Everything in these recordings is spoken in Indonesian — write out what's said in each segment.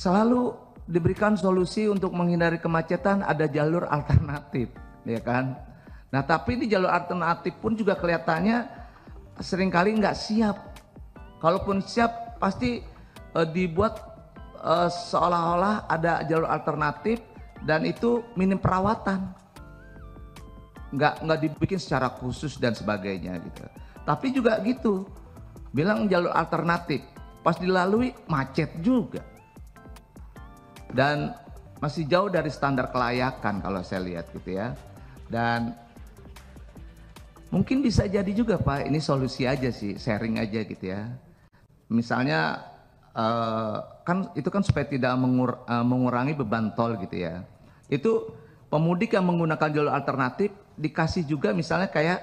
selalu diberikan solusi untuk menghindari kemacetan, ada jalur alternatif, ya kan? Nah, tapi di jalur alternatif pun juga kelihatannya seringkali nggak siap. Kalaupun siap, pasti dibuat seolah-olah ada jalur alternatif dan itu minim perawatan. Nggak dibikin secara khusus dan sebagainya gitu. Tapi juga gitu, bilang jalur alternatif, pas dilalui macet juga. Dan masih jauh dari standar kelayakan kalau saya lihat gitu ya. Dan mungkin bisa jadi juga Pak, ini solusi aja sih, sharing aja gitu ya. Misalnya kan itu kan supaya tidak mengurangi beban tol gitu ya. Itu pemudik yang menggunakan jalur alternatif dikasih juga misalnya kayak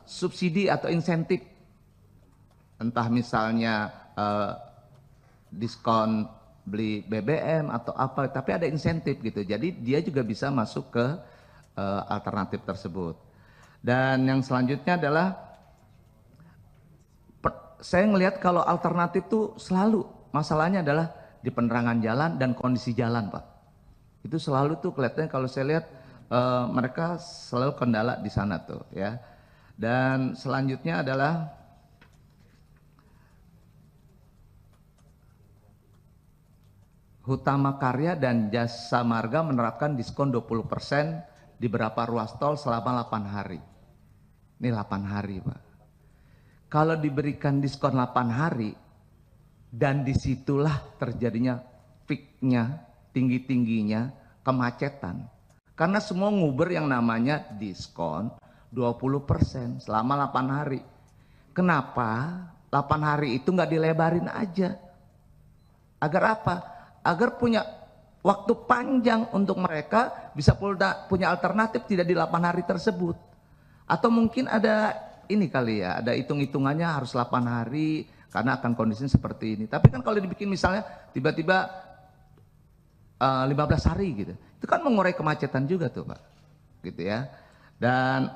subsidi atau insentif, entah misalnya diskon beli BBM atau apa, tapi ada insentif gitu. Jadi dia juga bisa masuk ke alternatif tersebut. Dan yang selanjutnya adalah saya ngelihat kalau alternatif tuh selalu masalahnya adalah di penerangan jalan dan kondisi jalan Pak. Itu selalu tuh kelihatannya kalau saya lihat mereka selalu kendala di sana tuh ya. Dan selanjutnya adalah Hutama Karya dan Jasa Marga menerapkan diskon 20% di beberapa ruas tol selama 8 hari. Ini 8 hari Pak. Kalau diberikan diskon 8 hari dan disitulah terjadinya peaknya, tinggi-tingginya kemacetan. Karena semua nguber yang namanya diskon 20% selama 8 hari. Kenapa 8 hari itu nggak dilebarin aja? Agar apa? Agar punya waktu panjang untuk mereka bisa punya alternatif tidak di 8 hari tersebut. Atau mungkin ada ini kali ya, ada hitung-hitungannya harus 8 hari karena akan kondisinya seperti ini. Tapi kan kalau dibikin misalnya tiba-tiba 15 hari gitu, itu kan mengurai kemacetan juga tuh Pak, gitu ya. Dan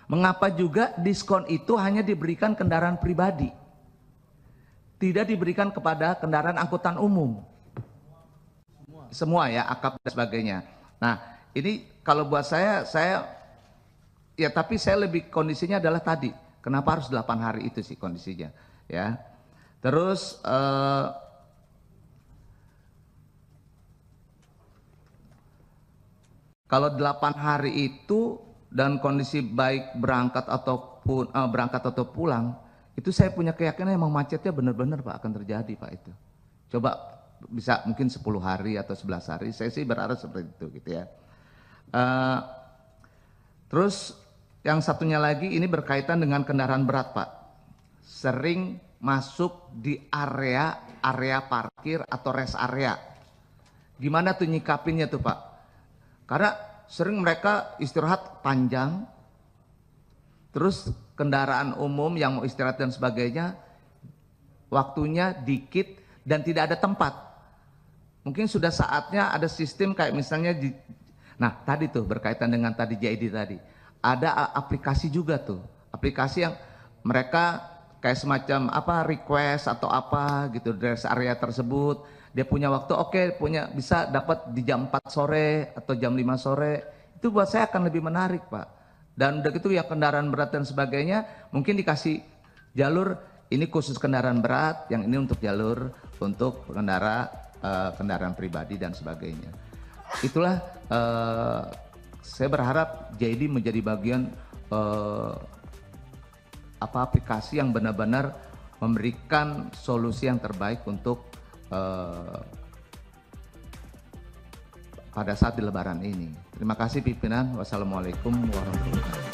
mengapa juga diskon itu hanya diberikan kendaraan pribadi, tidak diberikan kepada kendaraan angkutan umum? Semua ya, akap dan sebagainya. Nah ini kalau buat saya ya, tapi saya lebih kondisinya adalah tadi, kenapa harus 8 hari itu sih kondisinya ya. Terus kalau 8 hari itu dan kondisi baik berangkat atau pulang, itu saya punya keyakinan emang macetnya benar-benar Pak akan terjadi Pak itu. Coba bisa mungkin 10 hari atau 11 hari, saya sih berharap seperti itu gitu ya. Terus yang satunya lagi ini berkaitan dengan kendaraan berat Pak. Sering masuk di area parkir atau rest area. Gimana tuh nyikapinnya tuh Pak? Karena sering mereka istirahat panjang, terus kendaraan umum yang mau istirahat dan sebagainya, waktunya dikit dan tidak ada tempat. Mungkin sudah saatnya ada sistem kayak misalnya nah tadi tuh berkaitan dengan tadi JID tadi, ada aplikasi juga tuh, aplikasi yang mereka kayak semacam apa request atau apa gitu dari area tersebut, dia punya waktu, oke, punya bisa dapat di jam 4 sore atau jam 5 sore, itu buat saya akan lebih menarik Pak. Dan udah gitu ya kendaraan berat dan sebagainya mungkin dikasih jalur ini khusus kendaraan berat, yang ini untuk jalur untuk pengendara kendaraan pribadi dan sebagainya. Itulah saya berharap JID menjadi bagian aplikasi yang benar-benar memberikan solusi yang terbaik untuk pada saat di Lebaran ini. Terima kasih pimpinan. Wassalamualaikum warahmatullahi wabarakatuh.